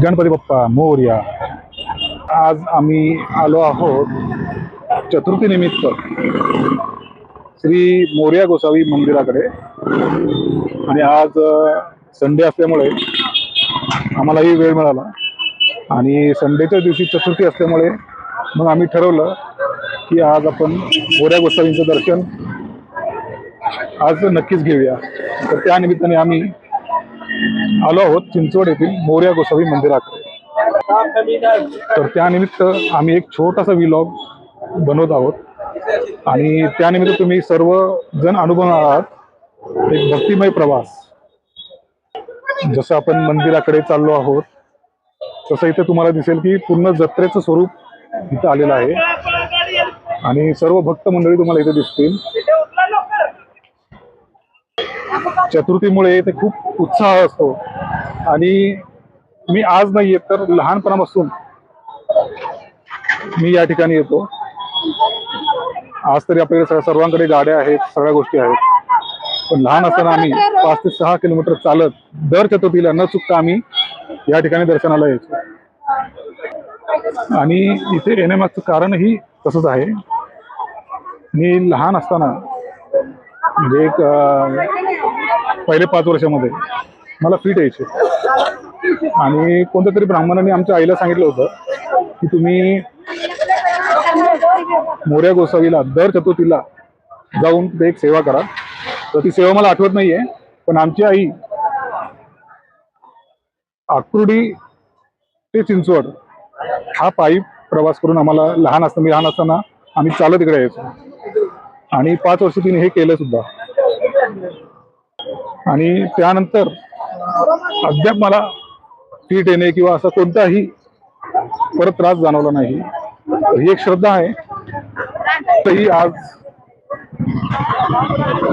गणपती बाप्पा मोरया. आज आम्ही आलो आहोत चतुर्थी निमित्त श्री मोरया गोसावी मंदिराकडे. आणि आज संडे असल्यामुळे आम्हालाही वेळ मिळाला आणि संडेच्या दिवशी चतुर्थी असल्यामुळे मग आम्ही ठरवलं की आज आपण मोरया गोसावींचं दर्शन आज नक्कीच घेऊया. तर त्या निमित्ताने आम्ही आलो आहोत चिंचवड येथील मोरया गोसावी मंदिराकडे. तर त्यानिमित्त आम्ही एक छोटासा व्लॉग बनवत आहोत आणि त्यानिमित्त तुम्ही सर्व जण अनुभवणार आहात एक भक्तिमय प्रवास. जसं आपण मंदिराकडे चाललो आहोत तसं इथे तुम्हाला दिसेल की पूर्ण जत्रेचं स्वरूप इथं आलेलं आहे आणि सर्व भक्त मंडळी तुम्हाला इथे दिसतील. चतुर्थीमुळे इथे खूप उत्साह असतो आणि मी आज नाही येत तर लहानपणापासून मी या ठिकाणी येतो. आज तरी आपल्याकडे सर्वांकडे गाड्या आहेत, सगळ्या गोष्टी आहेत, पण लहान असताना आम्ही 5 ते 6 किलोमीटर चालत दर चतुर्थीला न चुकता आम्ही या ठिकाणी दर्शनाला यायचो. आणि इथे येण्यामागचं कारणही तसंच आहे. मी लहान असताना म्हणजे एक पहिले 5 वर्षामध्ये मला फिट यायचे आणि कोणत्या तरी ब्राह्मणाने आमच्या आईला सांगितलं होतं की तुम्ही मोरया गोसावीला दर चतुर्थीला जाऊन ते एक सेवा करा. तर ती सेवा मला आठवत नाहीये, पण आमची आई आकुर्डी ते चिंचवड हा पायी प्रवास करून आम्हाला मी लहान असताना आम्ही चालत इकडे यायचो आणि 5 वर्ष तिने हे केलं सुद्धा. आणि त्यानंतर अद्याप मला फिट येणे किंवा असा कोणताही परत त्रास जाणवला नाही. ही एक श्रद्धा आहे. तरी आज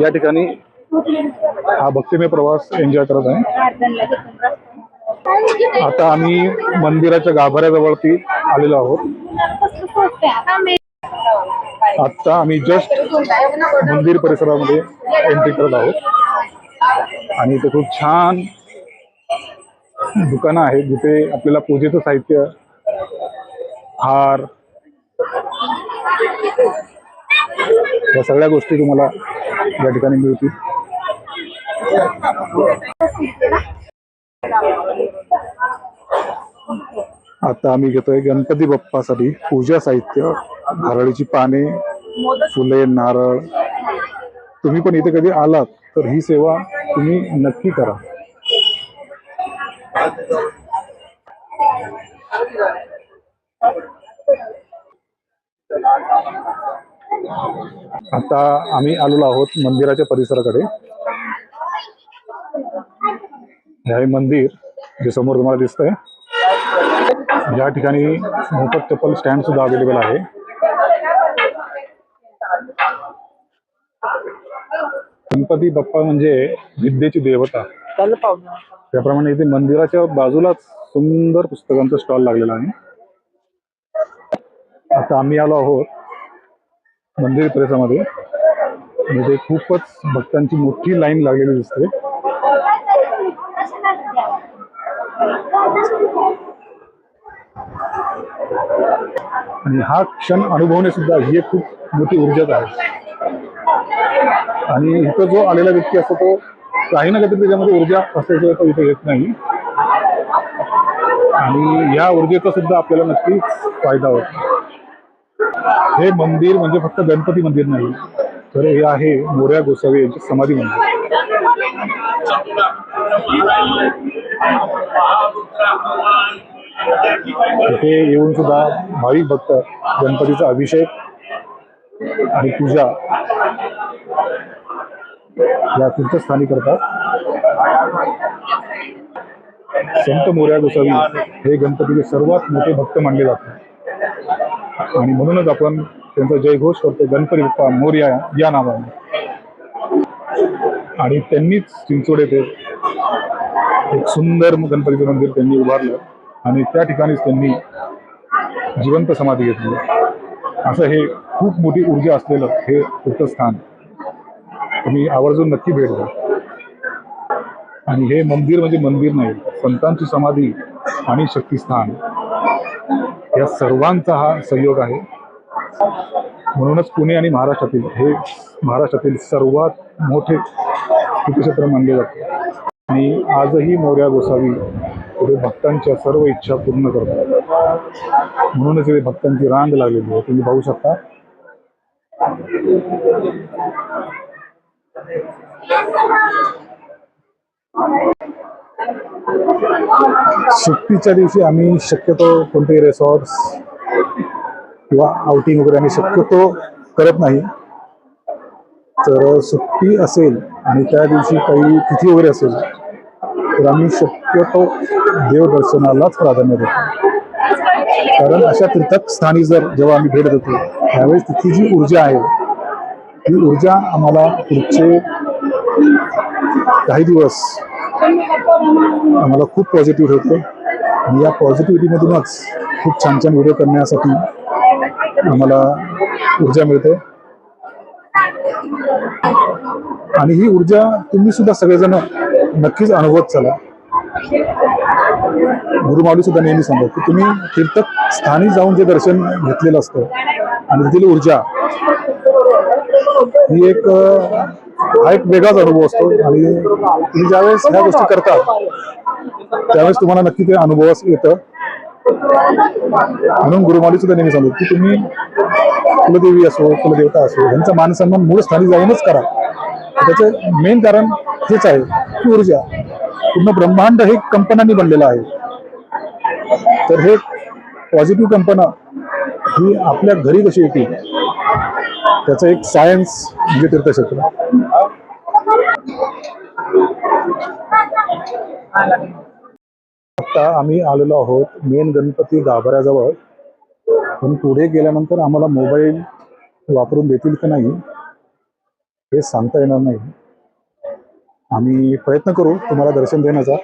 या ठिकाणी हा भक्तिमय प्रवास एन्जॉय करत आहे. आता आम्ही मंदिराच्या गाभाऱ्याजवळती आलेलो आहोत. आता आम्ही जस्ट मंदिर परिसरामध्ये एंट्री करत आहोत आणि इथे खूप छान दुकानं आहेत जिथे आपल्याला पूजेचं साहित्य, हार, या सगळ्या गोष्टी तुम्हाला या ठिकाणी मिळतील. आता आम्ही घेतोय गणपती बाप्पासाठी पूजा साहित्य, हरळीची पाने, फुले, नारळ. तुम्ही पण इथे कधी आलात तर ही सेवा तुम्ही नक्की करा. आता आम्ही आलेलो आहोत मंदिराच्या परिसराकडे. हे मंदिर जे समोर तुम्हाला दिसतंय, या ठिकाणी मोफत चप्पल स्टँड सुद्धा अवेलेबल आहे. गणपती बाप्पा म्हणजे विद्येची देवता, त्याप्रमाणे इथे मंदिराच्या बाजूलाच सुंदर पुस्तकांचा स्टॉल लागलेला आहे. आता आम्ही आलो आहोत मंदिर परिसरामध्ये. म्हणजे खूपच भक्तांची मोठी लाईन लागलेली दिसते. आणि हा क्षण अनुभवणे सुद्धा ही एक खूप मोठी ऊर्जाच आहे. आणि इथं जो आलेला व्यक्ती असतो तो काही ना काहीतरी त्याच्यामध्ये ऊर्जा असल्याशिवाय इथे येत नाही. आणि या ऊर्जेचा सुद्धा आपल्याला नक्कीच फायदा होतो. हे मंदिर म्हणजे फक्त गणपती मंदिर नाही, तर हे आहे मोरया गोसावी यांचे समाधी मंदिर. इथे येऊन सुद्धा भाविक भक्त गणपतीचा अभिषेक आणि पूजा या तीर्थस्थानी करतात. संत मोरया गोसावी हे गणपतीचे सर्वात मोठे भक्त मानले जातात आणि म्हणूनच आपण त्यांचा जयघोष करतो गणपती बाप्पा मोरया या नावाने. आणि त्यांनीच चिंचवड येथे एक सुंदर गणपतीचं मंदिर त्यांनी उभारलं आणि त्या ठिकाणीच त्यांनी जिवंत समाधी घेतली. असं हे खूप मोठी ऊर्जा असलेलं हे तीर्थस्थान तुम्ही आवर्जून नक्की भेट द्या. आणि हे मंदिर म्हणजे मंदिर नाही, संतांची समाधी आणि शक्तिस्थान या सर्वांचा हा संयोग आहे. म्हणूनच पुणे आणि महाराष्ट्रातील सर्वात मोठे तीर्थक्षेत्र मानले जाते. आणि आजही मोरया गोसावी पुढे भक्तांच्या सर्व इच्छा पूर्ण करतात. म्हणूनच इथे भक्तांची रांग लागलेली आहे, तुम्ही पाहू शकता. सुट्टीच्या दिवशी आम्ही शक्यतो कोणतेही रिसॉर्ट्स किंवा आउटिंग वगैरे आम्ही शक्यतो करत नाही. तर सुट्टी असेल आणि त्या दिवशी काही तिथी वगैरे असेल तर आम्ही शक्यतो देवदर्शनालाच प्राधान्य देतो. कारण अशा तीर्थस्थानी जेव्हा आम्ही भेट देतो त्यावेळेस तिथली जी ऊर्जा आहे ती ऊर्जा आम्हाला पुढचे काही दिवस आम्हाला खूप पॉझिटिव्ह ठेवते. आणि या पॉझिटिव्हिटीमधूनच खूप छान छान व्हिडिओ करण्यासाठी आम्हाला ऊर्जा मिळते. आणि ही ऊर्जा तुम्ही सुद्धा सगळेजण नक्कीच अनुभवत चला. गुरुमाऊली सुद्धा नेहमी सांगतात की तुम्ही तीर्थस्थानी जाऊन जे दर्शन घेतलेलं असतं आणि तिथली ऊर्जा ही हा एक वेगळाच अनुभव असतो. आणि तुम्ही ज्यावेळेस ह्या गोष्टी करतात त्यावेळेस तुम्हाला नक्की ते अनुभवास येतं. म्हणून गुरुमाऊली सुद्धा नेहमी सांगतात की तुम्ही कुलदेवी असो कुलदेवता असो यांचा मानसन्मान मूळ स्थानी जाऊनच करा. त्याचं मेन कारण हेच आहे की ऊर्जा पूर्ण ब्रह्मांड हे कंपनांनी बनलेलं आहे. तर हे पॉझिटिव्ह कंपना ही आपल्या घरी कशी येते त्याचं एक सायन्स म्हणजे तीर्थक्षेत्र. आता आम्ही आलेलो आहोत मेन गणपती गाभाऱ्याजवळ. पण पुढे गेल्यानंतर आम्हाला मोबाईल वापरून देतील की नाही हे सांगता येणार नाही. आम्ही प्रयत्न करू तुम्हाला दर्शन देण्याचा.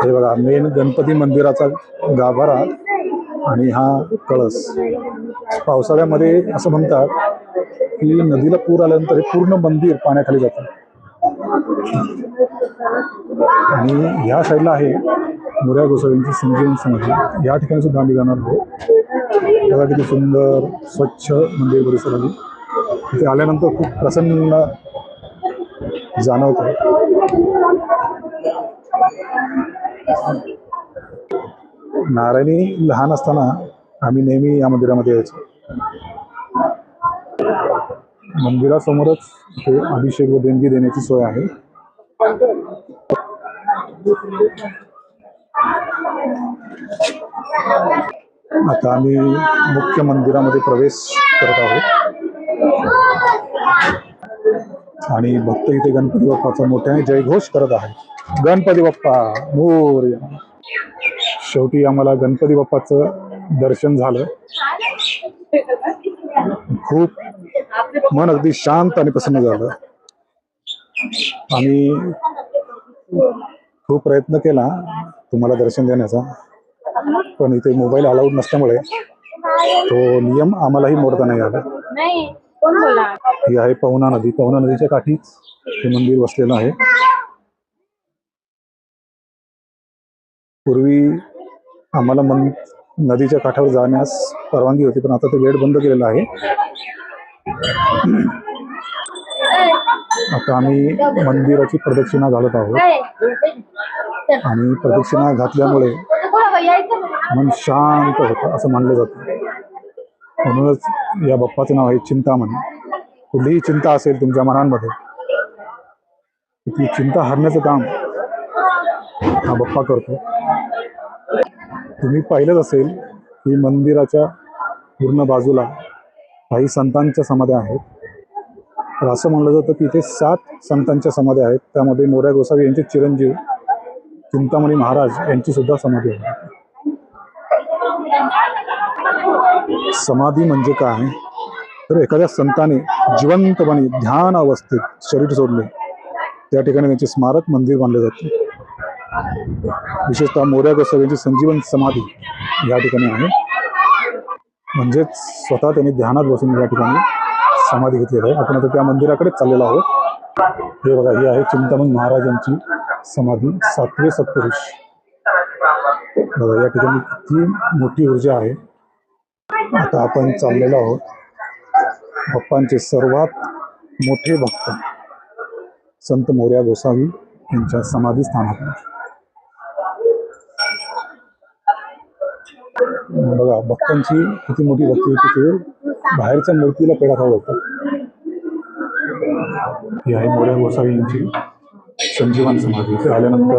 हे बघा मेन गणपती मंदिराचा गाभारा आणि हा कळस. पावसाळ्यामध्ये असं म्हणतात की नदीला पूर आल्यानंतर हे पूर्ण मंदिर पाण्याखाली जातं. आणि या साईडला आहे मोरया गोसावींची संजीवन समाधी. या ठिकाणी सुद्धा आम्ही जाणार आहोत. बघा किती सुंदर स्वच्छ मंदिर परिसर आहे. तिथे आल्यानंतर खूप प्रसन्न जाणवतं. नारायणी लहान असताना आम्ही नेहमी या मंदिरामध्ये यायचो. मंदिरासमोरच इथे अभिषेक व देणगी देण्याची सोय आहे. आता आम्ही मुख्य मंदिरामध्ये प्रवेश करत आहोत आणि भक्त इथे गणपती बाप्पाचा मोठ्याने जयघोष करत आहे. गणपती बाप्पा मोरया. शेवटी आम्हाला गणपती बाप्पाचं दर्शन झालं. खूप मन अगदी शांत आणि प्रसन्न झालं. आम्ही खूप प्रयत्न केला तुम्हाला दर्शन देण्याचा, पण इथे मोबाईल अलाउड नसल्यामुळे तो नियम आम्हालाही मोडता नाही आला. ही आहे पवना नदी. पवना नदीच्या काठीच हे मंदिर वसलेलं आहे. पूर्वी आम्हाला नदीच्या काठावर जाण्यास परवानगी होती, पण आता ते गेट बंद केलेलं आहे. आता आम्ही मंदिराची प्रदक्षिणा घालत आहोत आणि प्रदक्षिणा घातल्यामुळे मन शांत होतं असं मानलं जातं. म्हणूनच या बाप्पाचं नाव आहे चिंतामणी. कुठलीही चिंता असेल तुमच्या मनांमध्ये ती चिंता हरण्याचं काम हा बाप्पा करतो. तुम्ही पाहिलंच असेल की मंदिराच्या पूर्ण बाजूला काही संतांच्या समाध्या आहेत. तर असं म्हणलं जातं की इथे 7 संतांच्या समाध्या आहेत. त्यामध्ये मोरया गोसावी यांचे चिरंजीव चिंतामणी महाराज यांची सुद्धा समाधी आहे. समाधी म्हणजे काय तर एखाद्या संताने जिवंतपणे ध्यान अवस्थेत शरीर सोडले त्या ठिकाणी त्यांचे स्मारक मंदिर बांधले जाते. विशेषतः मोरया गोसावी यांची संजीवन समाधी या ठिकाणी आहे. म्हणजेच स्वतः त्यांनी ध्यानात बसून या ठिकाणी समाधी घेतलेली आहे. आपण आता त्या मंदिराकडेच चाललेलो आहोत. हे बघा ही आहे चिंतामणी महाराजांची समाधी 7वे सत्पुरुष. बघा या ठिकाणी किती मोठी ऊर्जा आहे. आता आपण चाललेलो आहोत बाप्पांचे सर्वात मोठे भक्त संत मोरया गोसावी यांच्या समाधी स्थानात. बघा भक्तांची किती मोठी भक्ती होती. ते बाहेरच्या मूर्तीला पेढा खाऊ होतं. ही आहे मोरया गोसावी यांची संजीवन समाधी. इथे आल्यानंतर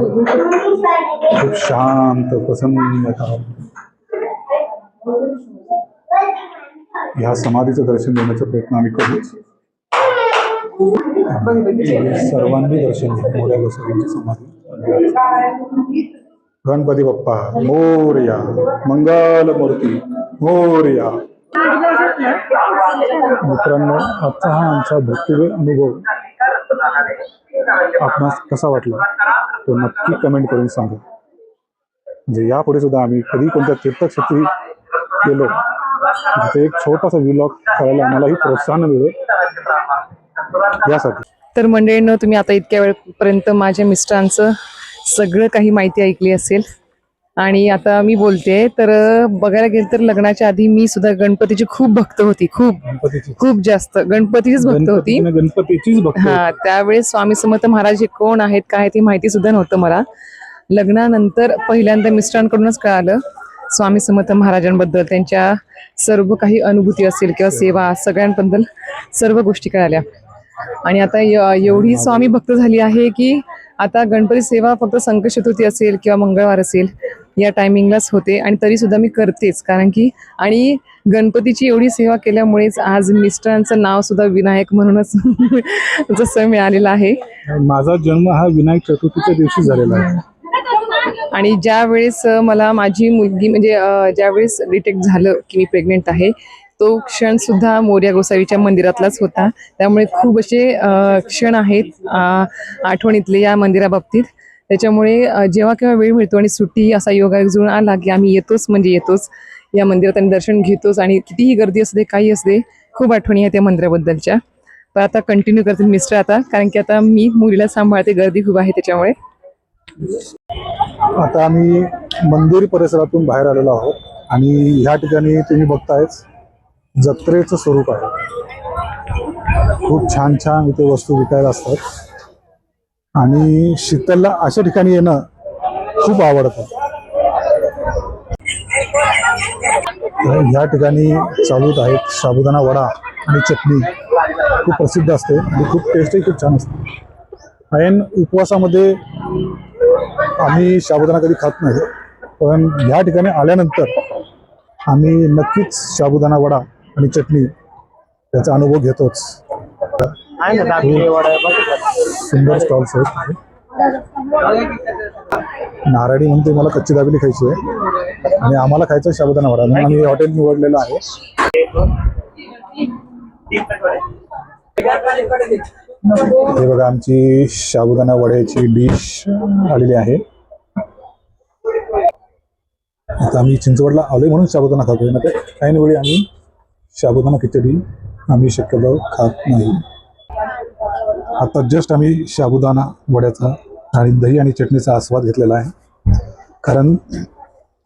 खूप शांत प्रसन्न. ह्या समाधीचं दर्शन घेण्याचा प्रयत्न आम्ही करूच. सर्वांनी दर्शन घ्या मोरया गोसावींची समाधी. गणपती बाप्पा मोरया, मंगल मूर्ती मोरया. मित्रांनो, आजचा हा आमचा भक्तिमय अनुभव आपणास कसा वाटला तो नक्की कमेंट करून सांगा. म्हणजे यापुढे सुद्धा आम्ही कधी कोणत्या तीर्थक्षेत्री गेलो तिथे एक छोटासा व्लॉग करायला आम्हालाही प्रोत्साहन मिळेल यासाठी. तर मंडळींनो, तुम्ही आता इतक्या वेळपर्यंत माझ्या मिस्टरांचं सगळं काही माहिती ऐकली असेल. आणि आता मी बोलते तर बघायला गेलं तर लग्नाच्या आधी मी सुद्धा गणपतीची खूप भक्त होती. खूप जास्त गणपतीचीच भक्त होती. गणपतीचीच भक्त. हा, त्यावेळेस स्वामी समर्थ महाराज हे कोण आहेत काय ते माहिती सुद्धा नव्हतं मला. लग्नानंतर पहिल्यांदा मिस्टरांकडूनच कळालं स्वामी समर्थ महाराजांबद्दल, त्यांच्या सर्व काही अनुभूती असेल किंवा सेवा सगळ्यांबद्दल सर्व गोष्टी कळाल्या. आणि आता एवढी स्वामी भक्त झाली आहे की आता गणपती सेवा फक्त संकट चतुर्थी असेल किंवा मंगळवार असेल या टायमिंगलाच होते. आणि तरी सुद्धा मी करतेच, कारण की आणि गणपतीची एवढी सेवा केल्यामुळेच आज मिस्टरांचं नाव सुद्धा विनायक म्हणूनच जसं मिळालेलं आहे. माझा जन्म हा विनायक चतुर्थीच्या दिवशी झालेला आहे. आणि ज्या वेळेस मला माझी मुलगी म्हणजे ज्यावेळेस डिटेक्ट झालं की मी प्रेग्नेंट आहे, तो क्षण सुद्धा मोरया गोसावीच्या मंदिरातलाच होता. त्यामुळे खूप असे क्षण आहेत आठवणीतले या मंदिराबाबतीत. त्याच्यामुळे जेव्हा केव्हा वेळ मिळतो आणि सुट्टी असा योगायोग जुळून आला की आम्ही येतोच म्हणजे येतोच या मंदिरात आणि दर्शन घेतोच. आणि कितीही गर्दी असते काही असते, खूप आठवणी आहेत त्या मंदिराबद्दलच्या. पण आता कंटिन्यू करते मिस्टर आता, कारण की आता मी मुलीला सांभाळते, गर्दी खूप आहे त्याच्यामुळे. आता आम्ही मंदिर परिसरातून बाहेर आलेलो आहोत आणि ह्या ठिकाणी तुम्ही बघतायच जत्रेचं स्वरूप आहे. खूप छान छान इथे वस्तू विकायला असतात आणि शीतलला अशा ठिकाणी येणं खूप आवडतं. ह्या ठिकाणी चालूच आहेत साबुदाणा वडा आणि चटणी. खूप प्रसिद्ध असते आणि खूप टेस्टही खूप छान असते. ऐन उपवासामध्ये आम्ही साबुदाणा कधी खात नाही, पण ह्या ठिकाणी आल्यानंतर आम्ही नक्कीच साबुदाणा वडा आणि चटणी त्याचा अनुभव घेतोच. सुंदर स्टॉल्स आहेत. नारायणी म्हणते मला कच्ची दाबेली खायची आहे आणि आम्हाला खायचं साबुदाणा वडा, म्हणून आम्ही हॉटेल निवडलेलं आहे. हे बघा आमची साबुदाणा वड्याची डिश आलेली आहे. आता आम्ही चिंचवडला आलोय म्हणून साबुदाणा खातोय, ना तर काही वेळी आम्ही साबुदाणा खिचडी आम्ही शक्यतो खात नाही. आता जस्ट आम्ही साबुदाणा वड्याचा आणि दही आणि चटणीचा आस्वाद घेतलेला आहे, कारण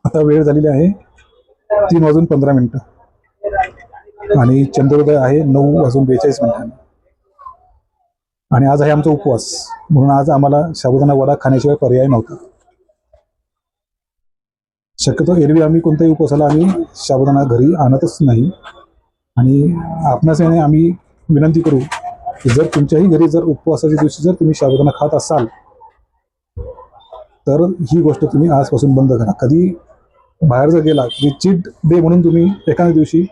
आता वेळ झालेली आहे 3:15 आणि चंद्रोदय आहे 9:42. आणि आज आहे आमचा उपवास, म्हणून आज आम्हाला साबुदाणा वडा खाण्याशिवाय पर्याय नव्हता. शक्यतो एरवी आम्ही कोणत्याही उपवासाला आम्ही साबुदाणा घरी आणतच नाही. आणि आपणास आम्ही विनंती करू की जर तुमच्याही घरी जर उपवासाच्या दिवशी जर तुम्ही साबुदाणा खात असाल तर ही गोष्ट तुम्ही आजपासून बंद करा. कधी बाहेर जर गेला तरी चीट डे म्हणून तुम्ही एखाद्या दिवशी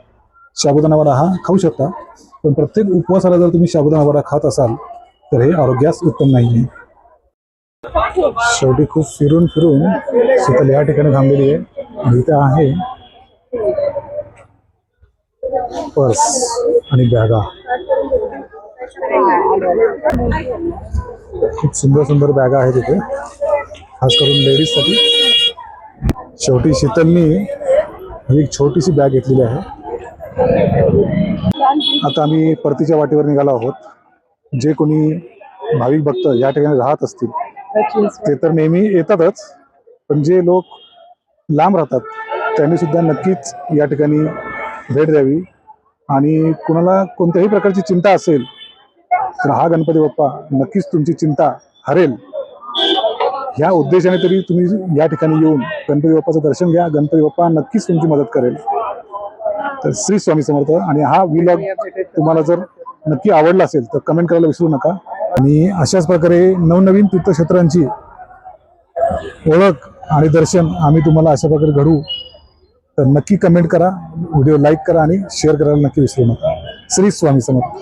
साबुदाणा वडा हा खाऊ शकता, पण प्रत्येक उपवासाला जर तुम्ही साबुदाणा वडा खात असाल तर हे आरोग्यास उत्तम नाही आहे. शेवटी खूप फिरून शीतल या ठिकाणी थांबलेली आहे आणि इथे आहे पर्स आणि बॅगा. खूप सुंदर सुंदर बॅगा आहेत इथे, खास करून लेडीजसाठी. शेवटी शीतलनी ही एक छोटीशी बॅग घेतलेली आहे. आता आम्ही परतीच्या वाटेवर निघालो आहोत. जे कोणी भाविक भक्त या ठिकाणी राहत असतील ते तर नेहमी येतातच, पण जे लोक लांब राहतात त्यांनी सुद्धा नक्कीच या ठिकाणी भेट द्यावी. आणि कुणाला कोणत्याही प्रकारची चिंता असेल तर हा गणपती बाप्पा नक्कीच तुमची चिंता हरेल. ह्या उद्देशाने तरी तुम्ही या ठिकाणी येऊन गणपती बाप्पाचं दर्शन घ्या. गणपती बाप्पा नक्कीच तुमची मदत करेल. तर श्री स्वामी समर्थ. आणि हा व्लॉग तुम्हाला जर नक्की आवडला असेल तर कमेंट करायला विसरू नका. आणि अशाच प्रकारे नवनवीन तीर्थक्षेत्रांची ओळख आणि दर्शन आम्ही तुम्हाला अशा प्रकारे घडवू. तर नक्की कमेंट करा, व्हिडिओ लाईक करा आणि शेअर करायला नक्की विसरू नका. श्री स्वामी समर्थ.